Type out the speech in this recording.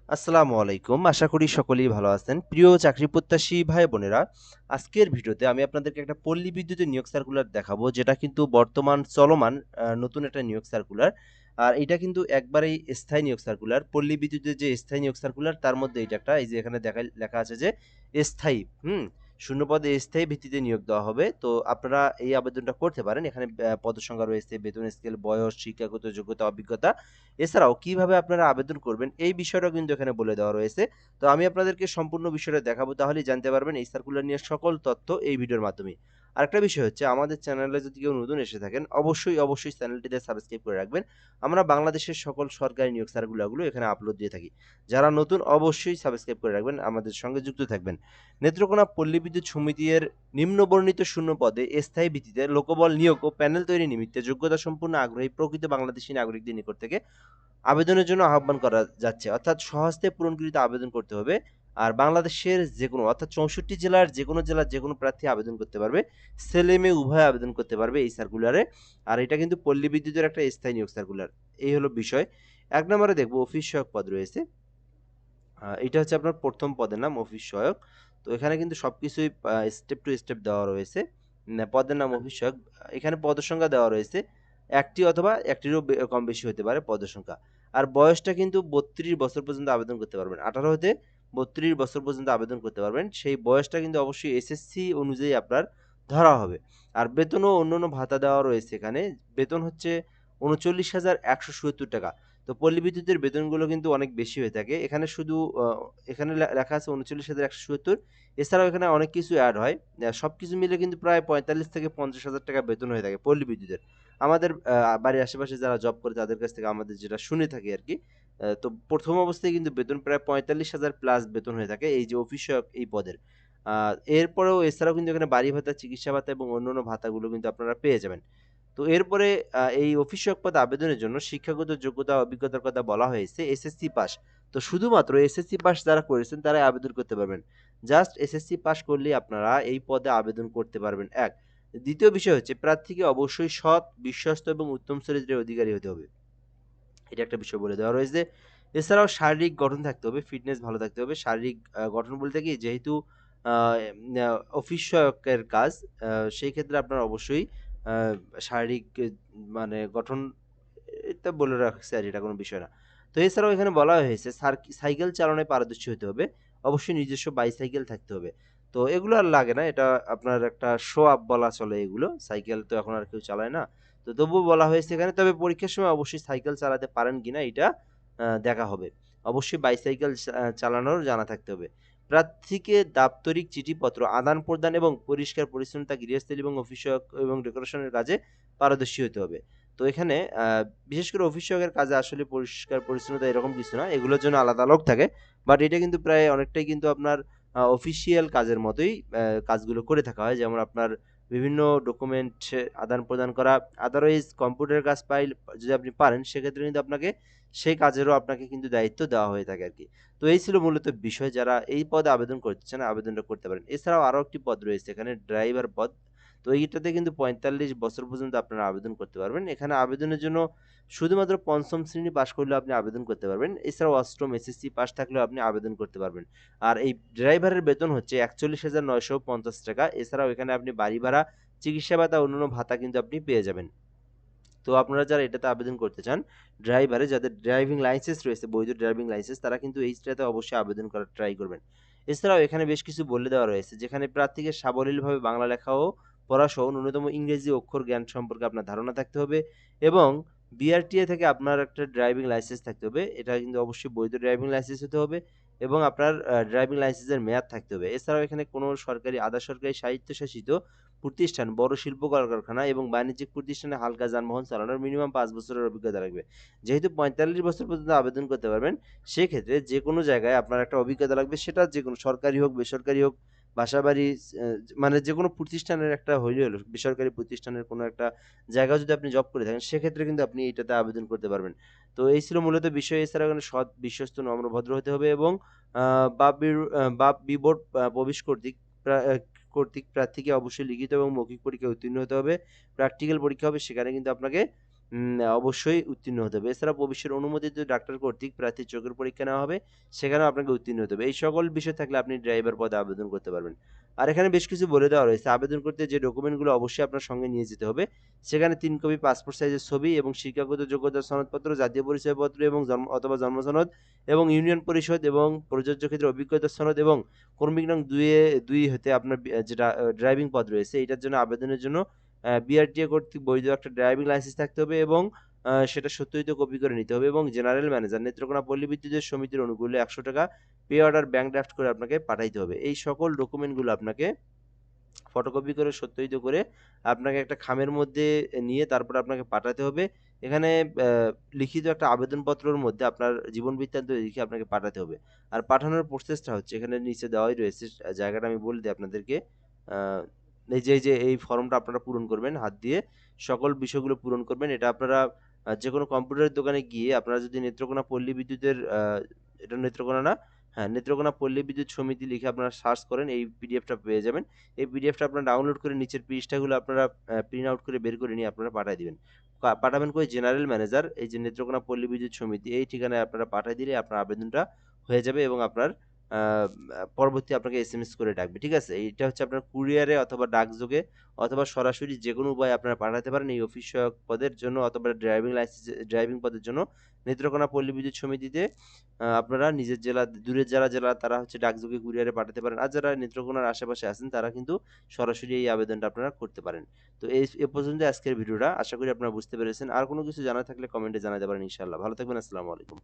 আসসালামু আলাইকুম। আশা করি সকলেই ভালো আছেন। প্রিয় চাকরি প্রত্যাশী ভাই বোনেরা, আজকের ভিডিওতে আমি আপনাদেরকে একটা পল্লী বিদ্যুতের নিয়োগ সার্কুলার দেখাবো, যেটা কিন্তু বর্তমান চলমান নতুন একটা নিয়োগ সার্কুলার। আর এটা কিন্তু একবারেই স্থায়ী নিয়োগ সার্কুলার। পল্লী বিদ্যুতের যে স্থায়ী নিয়োগ সার্কুলার তার মধ্যে এটা একটা, এই যে এখানে লেখা আছে যে স্থায়ী, শূন্য পদে স্থায়ী ভিত্তিতে নিয়োগ দেওয়া হবে। তো আপনারা এই আবেদনটা করতে পারেন। এখানে পদসংখ্যা রয়েছে, বেতন স্কেল, বয়স, শিক্ষাগত যোগ্যতা, অভিজ্ঞতা। এছাড়াও কিভাবে আপনারা আবেদন করবেন এই বিষয়টাও কিন্তু এখানে বলে দেওয়া রয়েছে। তো আমি আপনাদেরকে সম্পূর্ণ বিষয়টা দেখাবো, তাহলেই জানতে পারবেন এই সার্কুলার নিয়ে সকল তথ্য এই ভিডিওর মাধ্যমে। আরেকটা বিষয় হচ্ছে, আমাদের চ্যানেলে যদি কেউ নতুন এসে থাকেন অবশ্যই চ্যানেলটিতে সাবস্ক্রাইব করে রাখবেন। আমরা বাংলাদেশের সকল সরকারি নিয়োগ সার্কুলারগুলো এখানে আপলোড দিয়ে থাকি। যারা নতুন অবশ্যই সাবস্ক্রাইব করে রাখবেন, আমাদের সঙ্গে যুক্ত থাকবেন। নেত্রকোনা পল্লী বিদ্যুৎ সমিতির নিম্নবর্ণিত শূন্য পদে স্থায়ী ভিত্তিতে লোকবল নিয়োগ ও প্যানেল তৈরি নিমিত্তে যোগ্যতা সম্পন্ন আগ্রহী প্রকৃত বাংলাদেশী নাগরিকদের নিকট থেকে আবেদনের জন্য আহ্বান করা যাচ্ছে। অর্থাৎ সহজতে পূরণকৃত আবেদন করতে হবে। আর বাংলাদেশের যেকোনো, অর্থাৎ 64 জেলার যেকোনো প্রার্থী আবেদন করতে পারবে। ছেলে মেয়ে উভয় আবেদন করতে পারবে এই সার্কুলারে। আর এটা কিন্তু পল্লী বিদ্যুতের একটা স্থায়ী নিয়োগ সার্কুলার। এই হলো বিষয়। ১ নম্বরে দেখব অফিস সহায়ক পদ রয়েছে। এটা হচ্ছে আপনার ১ম পদের নাম, অফিস সহায়ক। তো এখানে কিন্তু সবকিছুই স্টেপ টু স্টেপ দেওয়া রয়েছে। পদের নাম অফিস সহায়ক। এখানে পদের সংখ্যা দেওয়া রয়েছে। ১টি অথবা ১টিরও কম বেশি হতে পারে পদের সংখ্যা। আর বয়সটা কিন্তু ৩২ বছর পর্যন্ত আবেদন করতে পারবেন। ১৮ হতে ৩২ বছর পর্যন্ত আবেদন করতে পারবেন। সেই বয়সটা কিন্তু অবশ্যই এসএসসি অনুযায়ী আপনার ধরা হবে। আর বেতন ও অন্যান্য ভাতা দেওয়া রয়েছে এখানে। বেতন হচ্ছে ৩৯,১৭০ টাকা। তো পল্লী বিদ্যুতের বেতনগুলো কিন্তু অনেক বেশি হয়ে থাকে। এখানে শুধু এখানে লেখা আছে ৩৯,১৭০। এছাড়াও এখানে অনেক কিছু এড হয়। সবকিছু মিলে কিন্তু প্রায় ৪৫ থেকে ৫০,০০০ টাকা বেতন হয়ে থাকে পল্লী বিদ্যুতের। আমাদের বাড়ির আশেপাশে যারা জব করে তাদের কাছ থেকে আমাদের যেটা শুনে থাকি আরকি। তো ১ম অবস্থায় কিন্তু বেতন প্রায় ৪৫,০০০ প্লাস বেতন হয়ে থাকে এই যে অফিস সহায়ক এই পদের। আ এরপরেও এছাড়াও কিন্তু এখানে বাড়ি ভাতা, চিকিৎসা ভাতা এবং অন্যান্য ভাতাগুলো কিন্তু আপনারা পেয়ে যাবেন। তো এরপরে এই অফিস সহায়ক পদে আবেদনের জন্য শিক্ষাগত যোগ্যতা, অভিজ্ঞতার কথা বলা হয়েছে এসএসসি পাস। তো শুধুমাত্র এসএসসি পাস যারা করেছেন তারাই আবেদন করতে পারবেন। জাস্ট এসএসসি পাস করলেই আপনারা এই পদে আবেদন করতে পারবেন ১। দ্বিতীয় বিষয় হচ্ছে, প্রার্থীকে অবশ্যই সৎ, বিশ্বস্ত এবং উত্তম চরিত্রের অধিকারী হতে হবে। এটা একটা বিষয় বলে দেওয়া রয়েছে। এছাড়াও শারীরিক গঠন থাকতে হবে, ফিটনেস ভালো থাকতে হবে। শারীরিক গঠন বলতে কি, যেহেতু আ আ অফিস সহায়কের কাজ, আ সেই ক্ষেত্রে আপনার অবশ্যই আ শারীরিক মানে গঠন, এটা বলে রাখছে আর এটা কোনো বিষয় না। তো এছাড়াও এখানে বলা হয়েছে সাইকেল চালানোয় পারদর্শী হতে হবে। অবশ্যই নিজস্ব বাইসাইকেল থাকতে হবে। তো এগুলো আর লাগে না। এটা আপনার একটা শো আপ বলা চলে এগুলো। সাইকেল তো এখন আর কেউ চালায় না। তো তবুও বলা হয়েছে এখানে। তবে পরীক্ষার সময় অবশ্যই সাইকেল চালাতে পারেন কিনা এটা দেখা হবে। অবশ্যই বাইসাইকেল চালানোর জানা থাকতে হবে। প্রার্থীকে দাপ্তরিক চিঠিপত্র আদান-প্রদান এবং পরিষ্কার পরিচ্ছন্নতা, গৃহস্থালী এবং অফিস সহায়ক এবং ডেকোরেশনের কাজে পারদর্শী হতে হবে। তো এখানে বিশেষ করে অফিস সহায়কের কাজে আসলে পরিষ্কার পরিচ্ছন্নতা এরকম কিছু না। এগুলোর জন্য আলাদা লোক থাকে। বাট এটা কিন্তু প্রায় অনেকটাই কিন্তু আপনার অফিসিয়াল কাজের মতোই কাজগুলো করে থাকা হয়। যেমন আপনার বিভিন্ন ডকুমেন্ট আদান-প্রদান করা। আদারওয়াইজ কম্পিউটারের কাজ যদি আপনি পারেন, সেক্ষেত্রে কিন্তু আপনাকে সেই কাজেরও আপনাকে কিন্তু দায়িত্ব দেওয়া হয়ে থাকে আরকি। তো এই ছিল মূলত বিষয়। যারা এই পদে আবেদন করতে চান, আবেদনটা করতে পারেন। এছাড়াও আরো একটি পদ রয়েছে এখানে, ড্রাইভার পদ। তো এইটাতে কিন্তু ৪৫ বছর পর্যন্ত আপনারা আবেদন করতে পারবেন। এখানে আবেদনের জন্য শুধুমাত্র ৫ম শ্রেণী পাস করলেও আপনি আবেদন করতে পারবেন। এছাড়াও ৮ম এসএসসি পাস থাকলেও আপনি আবেদন করতে পারবেন। আর এই ড্রাইভারের বেতন হচ্ছে ৪১,৯৫০ টাকা। এছাড়াও এখানে আপনি বাড়ি ভাড়া, চিকিৎসা ভাতা, অন্যান্য ভাতা কিন্তু আপনি পেয়ে যাবেন। তো আপনারা যারা এটাতে আবেদন করতে চান, ড্রাইভারে যাদের ড্রাইভিং লাইসেন্স রয়েছে, বৈধ ড্রাইভিং লাইসেন্স, তারা কিন্তু এইটাতে অবশ্যই আবেদন করার ট্রাই করবেন। এছাড়াও এখানে বেশ কিছু বলে দেওয়া রয়েছে, যেখানে প্রার্থীকে সাবলীলভাবে বাংলা লেখা ও পড়াসহ ন্যূনতম ইংরেজি অক্ষর জ্ঞান সম্পর্কে আপনার ধারণা থাকতে হবে এবং বিআরটিএ থেকে আপনার একটা ড্রাইভিং লাইসেন্স থাকতে হবে। এটা কিন্তু অবশ্যই বৈধ ড্রাইভিং লাইসেন্স হতে হবে এবং আপনার ড্রাইভিং লাইসেন্সের মেয়াদ থাকতে হবে। এছাড়াও এখানে কোনো সরকারি, আধা সরকারি, স্বায়ত্তশাসিত প্রতিষ্ঠান, বড় শিল্প কলকারখানা এবং বাণিজ্যিক প্রতিষ্ঠানে হালকা যানবাহন চালানোর মিনিমাম ৫ বছরের অভিজ্ঞতা লাগবে। যেহেতু ৪৫ বছর পর্যন্ত আবেদন করতে পারবেন, সেক্ষেত্রে যেকোনো জায়গায় আপনার একটা অভিজ্ঞতা লাগবে। সেটা যেকোনো সরকারি হোক, বেসরকারি হোক, বাসাবাড়ি, অ্যা মানে যেকোনো প্রতিষ্ঠানের একটা হইলে হলো। বেসরকারি প্রতিষ্ঠানের কোনো একটা জায়গায় যদি আপনি জব করে থাকেন, সেক্ষেত্রে কিন্তু আপনি এটাতে আবেদন করতে পারবেন। তো এই ছিল মূলত বিষয়। এছাড়াও এখানে সৎ, বিশ্বস্ত, নম্র, ভদ্র হতে হবে এবং বাপ বিবোর্ড প্রবেশ কর্তৃক প্রার্থীকে অবশ্যই লিখিত এবং মৌখিক পরীক্ষায় উত্তীর্ণ হতে হবে। প্র্যাকটিক্যাল পরীক্ষা হবে, সেখানে কিন্তু আপনাকে অবশ্যই উত্তীর্ণ হতে হবে। এছাড়া ভবিষ্যৎ অনুমোদিত ডাক্তার কর্তৃক প্রার্থীর চোখের পরীক্ষা নেওয়া হবে, সেখানেও আপনাকে উত্তীর্ণ হতে হবে। এই সকল বিষয় থাকলে আপনি ড্রাইভার পদে আবেদন করতে পারবেন। আর এখানে বেশ কিছু বলে দেওয়া রয়েছে। আবেদন করতে যে ডকুমেন্টগুলো অবশ্যই আপনার সঙ্গে নিয়ে যেতে হবে, সেখানে ৩ কপি পাসপোর্ট সাইজের ছবি এবং শিক্ষাগত যোগ্যতার সনদপত্র, জাতীয় পরিচয়পত্র এবং জন্ম সনদ এবং ইউনিয়ন পরিষদ এবং প্রযোজ্য ক্ষেত্রে অভিজ্ঞতার সনদ এবং ক্রমিক নং ২ হতে আপনার যেটা ড্রাইভিং পদ রয়েছে, এটার জন্য আবেদনের জন্য বিআরটিএ কর্তৃক বৈধ একটা ড্রাইভিং লাইসেন্স থাকতে হবে এবং সেটা সত্যায়িত কপি করে নিতে হবে এবং জেনারেল ম্যানেজার নেত্রকোনা পল্লী বিদ্যুতের সমিতির অনুকূলে ৳১০০ পে অর্ডার ব্যাংক ড্রাফট করে আপনাকে পাঠাইতে হবে। এই সকল ডকুমেন্টগুলো আপনাকে ফটোকপি করে সত্যায়িত করে আপনাকে একটা খামের মধ্যে নিয়ে তারপরে আপনাকে পাঠাতে হবে। এখানে আ লিখিত একটা আবেদনপত্রের মধ্যে আপনার জীবন বৃত্তান্ত লিখে আপনাকে পাঠাতে হবে। আর পাঠানোর প্রসেসটা হচ্ছে এখানে নিচে দেওয়াই রয়েছে। জায়গাটা আমি বলে দিই আপনাদেরকে। আ এই যে এই ফর্মটা আপনারা পূরণ করবেন হাত দিয়ে। সকল বিষয়গুলো পূরণ করবেন। এটা আপনারা যেকোনো কম্পিউটারের দোকানে গিয়ে আপনারা যদি নেত্রকোনা পল্লী বিদ্যুতের এটা নেত্রকোনা না, হ্যাঁ, নেত্রকোনা পল্লী বিদ্যুৎ সমিতি লিখে আপনারা সার্চ করেন, এই পিডিএফটা পেয়ে যাবেন। এই পিডিএফটা আপনারা ডাউনলোড করে নিচের পৃষ্ঠাগুলো আপনারা প্রিন্ট আউট করে বের করে নিয়ে আপনারা পাঠায় দিবেন। পাঠাবেন কই? জেনারেল ম্যানেজার এই যে নেত্রকোনা পল্লী বিদ্যুৎ সমিতি এই ঠিকানায় আপনারা পাঠায় দিলে আপনার আবেদনটা হয়ে যাবে এবং আপনার আ পরবর্তী আপনাকে এসএমএস করে ডাকবে। ঠিক আছে? এইটা হচ্ছে আপনার কুরিয়ারে অথবা ডাকযোগে অথবা সরাসরি যেকোনো উপায়ে আপনারা পাঠাতে পারেন এই অফিস সহায়ক পদের জন্য অথবা ড্রাইভিং পদের জন্য নেত্রকোনা পল্লী বিদ্যুৎ সমিতিতে আপনারা নিজের জেলা দূরের যারা জেলা তারা হচ্ছে ডাকযোগে কুরিয়ারে পাঠাতে পারেন। আর যারা নেত্রকোনার আশেপাশে আছেন তারা কিন্তু সরাসরি এই আবেদনটা আপনারা করতে পারেন। তো এ পর্যন্ত আজকের ভিডিওটা। আশা করি আপনারা বুঝতে পেরেছেন। আর কোনো কিছু জানার থাকলে কমেন্টে জানাতে পারেন ইনশাআল্লাহ। ভালো থাকবেন। আসসালামু আলাইকুম।